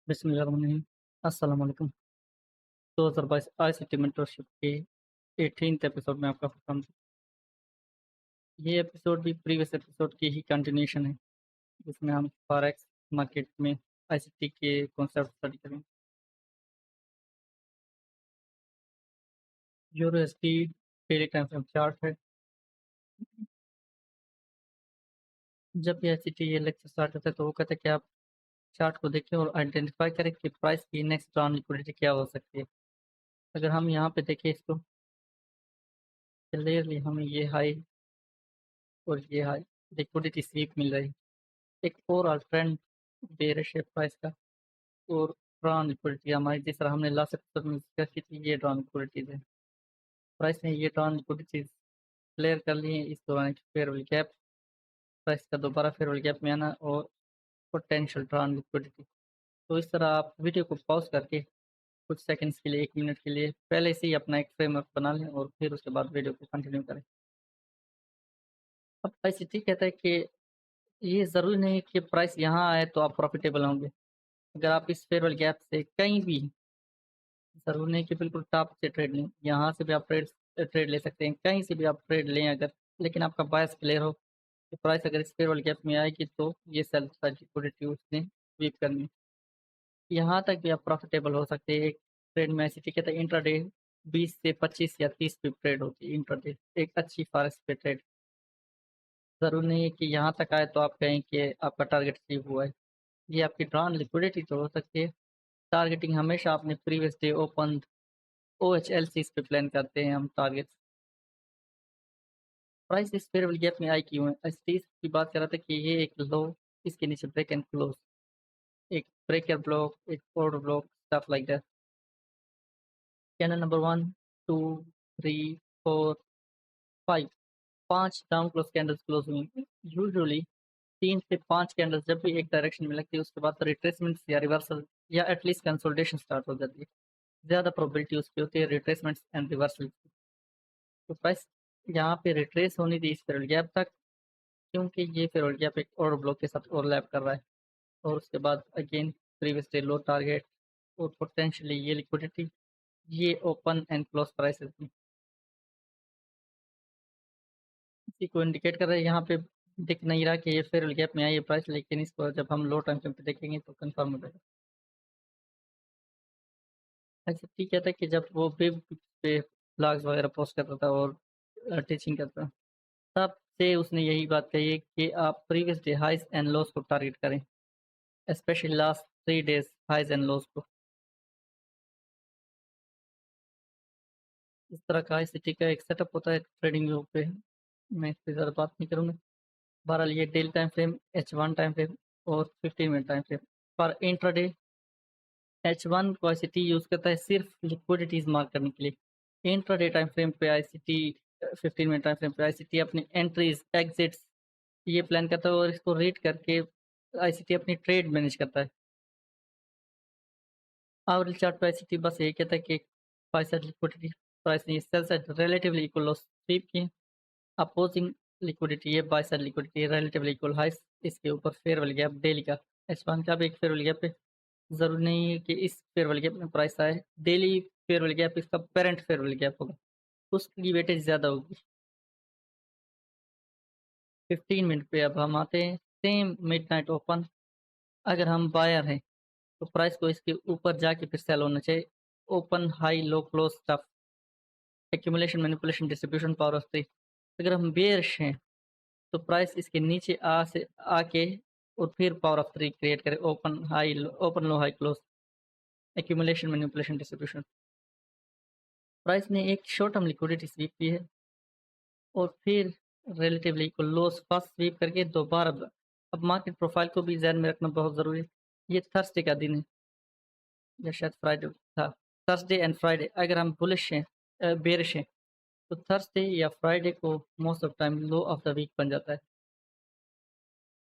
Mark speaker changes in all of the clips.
Speaker 1: बिस्मिल्लाहिर्रहमानिर्रहीम। अस्सलाम वालेकुम। 2022 आईसीटी मेंटरशिप के 18th एपिसोड में आपका वेलकम। ये एपिसोड भी प्रीवियस एपिसोड की ही कंटिन्यूशन है, जिसमें हम फॉरेक्स मार्केट में आईसीटी के कॉन्सेप्ट स्टडी करेंगे। यूरोएसडी डेली टाइम फ्रेम चार्ट है। जब भी आईसीटी ये लेक्चर स्टार्ट होता है तो वो कहते हैं कि आप चार्ट को देखें और आइडेंटिफाई करें कि प्राइस की नेक्स्ट ऑन लिक्विडिटी क्या हो सकती है। अगर हम यहाँ पे देखें इसको क्लियरली, हमें ये हाई और ये हाई लिक्विडिटी स्वीप मिल रही है। एक ओवरऑल ट्रेंड बेयरिश है प्राइस का। और ड्रॉन लिक्विडिटी हमारी, जिस तरह हमने लास्ट एपिसोड में डिस्कस की थी, ये ड्रॉन लिक्विडिटीज है। प्राइस ने ये ड्रॉन लिक्विडिटीज क्लियर कर ली है। इस दौरान फेयरवेल गैप, प्राइस का दोबारा फेयरवेल गैप में आना और पोटेंशियल ड्रॉन लिक्विडिटी। तो इस तरह आप वीडियो को पॉज करके कुछ सेकंड्स के लिए, 1 मिनट के लिए पहले से ही अपना एक फ्रेमवर्क बना लें और फिर उसके बाद वीडियो को कंटिन्यू करें। अब आईसीटी कहता है कि ये ज़रूरी नहीं कि प्राइस यहाँ आए तो आप प्रॉफिटेबल होंगे। अगर आप इस फेयरवेल गैप से कहीं भी, ज़रूरी नहीं कि बिल्कुल टॉप से ट्रेड लें, यहाँ से भी आप ट्रेड ले सकते हैं, कहीं से भी आप ट्रेड लें अगर, लेकिन आपका बायस क्लियर हो कि प्राइस अगर इस फेयरवेल गैप में आएगी तो ये सेल साइड लिक्विडिटी उसने स्वीप करनी। यहाँ तक भी आप प्रॉफिटेबल हो सकते हैं। एक ट्रेड में ऐसी कहता है इंट्राडे 20 से 25 या 30 पिप ट्रेड होती है इंट्राडे, एक अच्छी फॉरेक्स पे ट्रेड। ज़रूरी नहीं है कि यहाँ तक आए तो आप कहें कि आपका टारगेट अचीव हुआ है। ये आपकी ड्रॉन लिक्विडिटी तो हो सकती है। टारगेटिंग हमेशा अपने प्रीवियस डे ओपन OHLCs पे प्लान करते हैं हम टारगेट। प्राइस इस फेयरवेल गैप में आई क्यों है? एसटीज की बात कर रहा था कि ये एक लो, इसके नीचे ब्रेक एंड क्लोज, एक ब्रेकर ब्लॉक, एक order block, stuff like that. Candle number 1, 2, 3, 4, 5, 5 down close candles close हुई। यूजुअली 3 से 5 कैंडल्स जब भी एक डायरेक्शन में लगती है उसके बाद रिट्रेसमेंट या रिवर्सल या एटलीस्ट कंसोलिडेशन स्टार्ट हो जाती है। ज़्यादा प्रोबेबिलिटी उसकी होती है रिट्रेसमेंट एंड रिवर्सल। तो प्राइस यहाँ पे रिट्रेस होनी थी इस फेयरवेल गैप तक, क्योंकि ये फेयरवेल गैप एक और ब्लॉक के साथ ओवरलैप कर रहा है। और उसके बाद अगेन प्रीवियस डे लो टारगेट और पोटेंशियली ये लिक्विडिटी, ये ओपन एंड क्लोज प्राइसेस थी, इसी को इंडिकेट कर रहे हैं। यहाँ पे दिख नहीं रहा कि ये फेयरवेल गैप में आई है प्राइस, लेकिन इसको जब हम लो टाइम फ्रेम पे देखेंगे तो कंफर्म हो जाएगा। ऐसे ठीक है कि जब वो वेब पे ब्लॉग्स वगैरह पोस्ट करता था और टीचिंग करता, तब से उसने यही बात कही है कि आप previous day highs and lows को टारगेट करें, specially last 3 days highs and lows को। इस तरह का आईसीटी का एक सेटअप होता है ट्रेडिंग व्यू पे। मैं इस पर ज़्यादा बात नहीं करूँगा। बहरहाल ये daily time frame, H1 time frame और 15 मिनट टाइम फ्रेम पर इंट्राडे। H1 को आईसीटी यूज़ करता है सिर्फ लिक्विडिटीज मार्क करने के लिए। इंट्राडे टाइम फ्रेम पे आईसीटी, 15 मिनट टाइम फ्रेम पे आईसीटी अपनी एंट्रीज एग्जिट्स ये प्लान करता है और इसको रीड करके आईसीटी अपनी ट्रेड मैनेज करता है। आवरेज चार्ट पे आईसीटी बस यही कहता है कि बाय साइड लिक्विडिटी प्राइस ने sell side relatively equal lows sweep की। अपोजिंग लिक्विडिटी है, buy side liquidity relatively equal highs. इसके ऊपर फेयरवेल गैप डेली का, H1 का भी एक फेयरवेल गैप है। ज़रूरी नहीं है कि इस फेयरवेल गैप में प्राइस आए। डेली फेयरवेल गैप इसका पेरेंट फेयरवेल गैप होगा, उसकी वेटेज ज़्यादा होगी। 15 मिनट पे अब हम आते हैं। सेम मिडनाइट ओपन, अगर हम बायर हैं तो प्राइस को इसके ऊपर जाके फिर सेल होना चाहिए। Open high low close stuff, accumulation manipulation distribution power of 3। अगर हम बेयरिश हैं तो प्राइस इसके नीचे से आके और फिर पावर ऑफ 3 क्रिएट करे, ओपन हाई ओपन लो high close, accumulation manipulation distribution. Price ने एक शॉर्ट टर्म लिक्विडिटी स्वीप की है और फिर relatively equal lows first sweep करके दोबारा। अब मार्केट प्रोफाइल को भी ध्यान में रखना बहुत ज़रूरी है। ये थर्सडे का दिन है या शायद फ्राइडे था। थर्सडे एंड फ्राइडे अगर हम बुलिश हैं, बेरिश हैं, तो थर्सडे या फ्राइडे को most of time low of the week बन जाता है।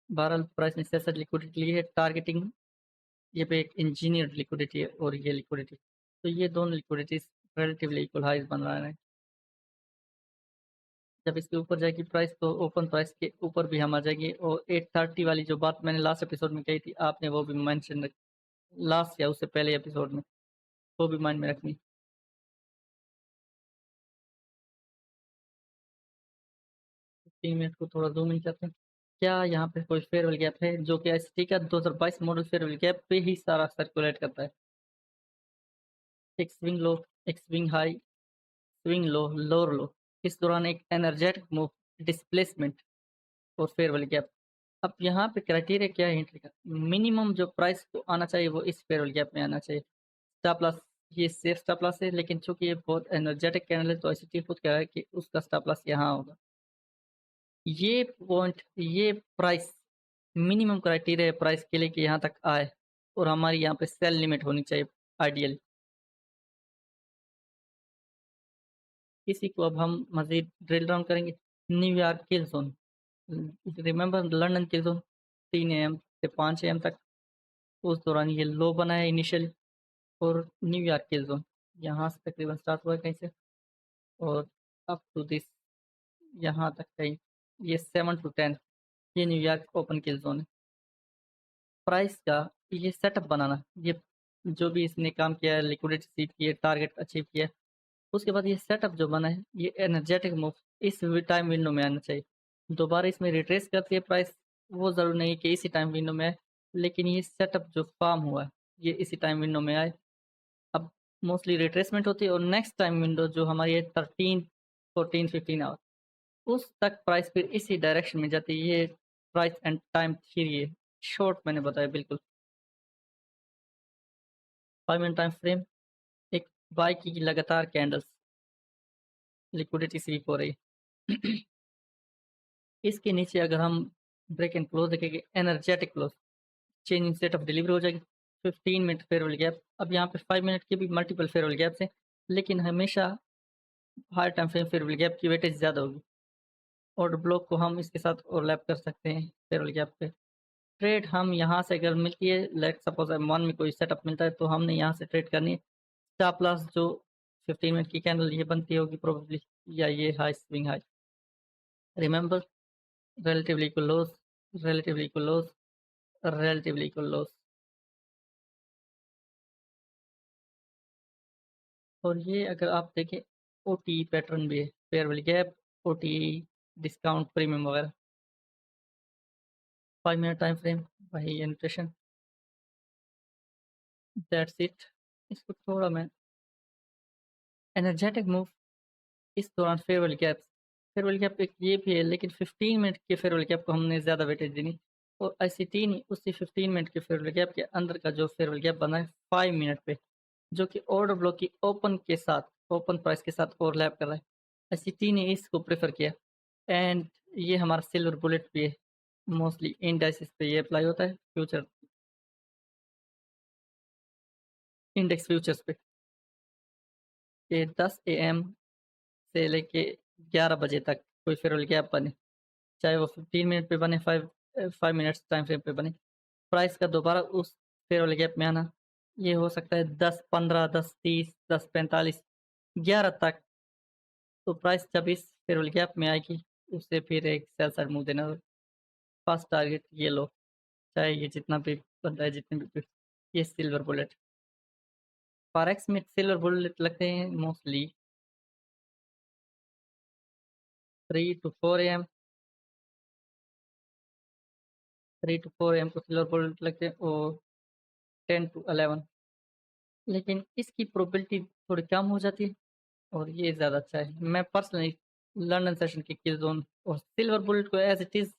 Speaker 1: बहरहाल प्राइस ने सेसर लिक्विडिटी ली है, टारगेटिंग ये पे एक इंजीनियर्ड लिक्विडिटी है और ये लिक्विडिटी, तो ये दोनों लिक्विडिटीज रिलेटिवली इक्वल हाइज बन रहा है। जब इसके ऊपर जाएगी प्राइस तो ओपन प्राइस के ऊपर भी हम आ जाएंगे, और 830 वाली जो बात मैंने लास्ट एपिसोड में कही थी, आपने वो भी मेंशन, लास्ट या उससे पहले एपिसोड में, वो भी माइंड में रखनी। 3 मिनट को थोड़ा जूम इन करते हैं। क्या यहाँ पे कोई फेयरवेल गैप है, जो कि एसटी का 2022 मॉडल फेयरवेल गैप पे ही सारा सर्कुलेट करता है। एक स्विंग लो, एक swing high, swing low, lower लो, इस दौरान एक एनर्जेटिक मूव, डिस्प्लेसमेंट और फेयरवेल गैप। अब यहाँ पे क्राइटेरिया क्या है एंट्री का, मिनिमम जो प्राइस को आना चाहिए वो इस फेयरवेल गैप में आना चाहिए। स्टॉप लॉस, ये सेफ स्टॉप लॉस है, लेकिन चूंकि ये बहुत एनर्जेटिक कैंडल है तो आईसीटी खुद कह रहा है कि उसका स्टॉप लॉस यहाँ होगा। ये पॉइंट, ये प्राइस मिनिमम क्राइटेरिया है प्राइस के लिए कि यहाँ तक आए, और हमारी यहाँ पे सेल लिमिट होनी चाहिए आइडियल। इसी को अब हम मजीद ड्रिल डाउन करेंगे। New York kill zone, remember London kill zone 3 AM से 5 AM तक, उस दौरान ये लो बना है इनिशियल। और न्यूयॉर्क किल जोन यहाँ से तकरीबन स्टार्ट हुआ है कहीं से, और अप टू दिस यहाँ तक कहीं, ये 7 to 10, ये न्यूयॉर्क ओपन किल जोन है। प्राइस का ये सेटअप बनाना, ये जो भी इसने काम किया है, लिक्विडिटी सीट की है, टारगेट अचीव किया है, उसके बाद ये सेटअप जो बना है, ये एनर्जेटिक मूव इस टाइम विंडो में आना चाहिए। दोबारा इसमें रिट्रेस करती है प्राइस, वो ज़रूरी नहीं कि इसी टाइम विंडो में आए, लेकिन ये सेटअप जो फॉर्म हुआ है ये इसी टाइम विंडो में आए। अब मोस्टली रिट्रेसमेंट होती है, और नेक्स्ट टाइम विंडो जो हमारी है 13, 14, 15 आवर, उस तक प्राइस फिर इसी डायरेक्शन में जाती है। ये प्राइस एंड टाइम थ्योरी है, शॉर्ट मैंने बताया बिल्कुल। 5 मिनट टाइम फ्रेम, एक बाई की लगातार कैंडल्स, लिक्विडिटी स्वीप हो रही है। इसके नीचे अगर हम ब्रेक एंड क्लोज देखेंगे, energetic close, changing set of delivery हो जाएगी। 15 मिनट फेयरवेल गैप, अब यहाँ पे 5 मिनट के भी मल्टीपल फेयरवेल गैप्स हैं, लेकिन हमेशा high time frame farewell gap की वेटेज ज़्यादा होगी। ऑर्डर ब्लॉक को हम इसके साथ ओवरलैप कर सकते हैं फेयरवेल गैप पे। ट्रेड हम यहाँ से अगर मिलती है, लेट सपोज M1 में कोई सेटअप मिलता है तो हमने यहाँ से ट्रेड करनी है। स्टॉप लॉस जो 15 मिनट की कैंडल ये बनती होगी प्रोबेबली, या ये high swing high. Remember, relatively equal lows, relatively equal lows, relatively equal lows। और ये अगर आप देखें ओटी पैटर्न भी है, farewell gap, OT, discount premium वगैरह। 5 मिनट टाइम फ्रेम, वही एनिटेशन, दैट्स इट। इसको थोड़ा मैं एनर्जेटिक मूव, इस दौरान फेयरवेल गैप्स, फेयरवेल गैप एक ये भी है, लेकिन 15 मिनट के फेयरवेल गैप को हमने ज़्यादा वेटेज देनी, और ICT नहीं, उसी 15 मिनट के फेयरवेल गैप के अंदर का जो फेयरवेल गैप बना है 5 मिनट पे, जो कि ऑर्डर ब्लॉक की ओपन के साथ, ओपन प्राइस के साथ ओवरलैप कर रहा है। ICT ने इसको प्रेफर किया, एंड ये हमारा सिल्वर बुलेट भी है, मोस्टली इंडेक्स पे ये अप्लाई होता है, फ्यूचर, इंडेक्स फ्यूचर्स पे, कि 10 AM से लेके 11 बजे तक कोई फेयरवेल गैप बने, चाहे वो 15 मिनट पे बने, 5 मिनट्स टाइम फ्रेम पे बने, प्राइस का दोबारा उस फेयरवेल गैप में आना, ये हो सकता है 10-15, 10-30, 10-45, 11 तक। तो प्राइस जब इस फेयरवेल गैप में आएगी, उससे फिर एक सेल साइड मूव देना। फर्स्ट टारगेट ये लो, चाहे ये जितना भी बनता है, जितने भी, ये सिल्वर बुलेट। फॉरेक्स में सिल्वर बुलेट लगते हैं mostly 3 to 4 AM, 3 to 4 AM को सिल्वर बुलेट लगते हैं, और 10 to 11, लेकिन इसकी प्रोबेबिलिटी थोड़ी कम हो जाती है, और ये ज़्यादा अच्छा है। मैं पर्सनली लंदन सेशन की किल जोन और सिल्वर बुलेट को as it is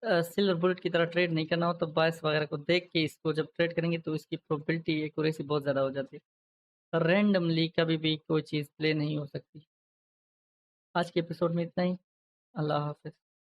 Speaker 1: silver bullet की तरह ट्रेड नहीं करना हो, तो बायस वगैरह को देख के इसको जब ट्रेड करेंगे तो इसकी प्रोबेबिलिटी एक्यूरेसी बहुत ज़्यादा हो जाती है। रैंडमली कभी भी कोई चीज़ प्ले नहीं हो सकती। आज के एपिसोड में इतना ही। अल्लाह हाफ़िज़।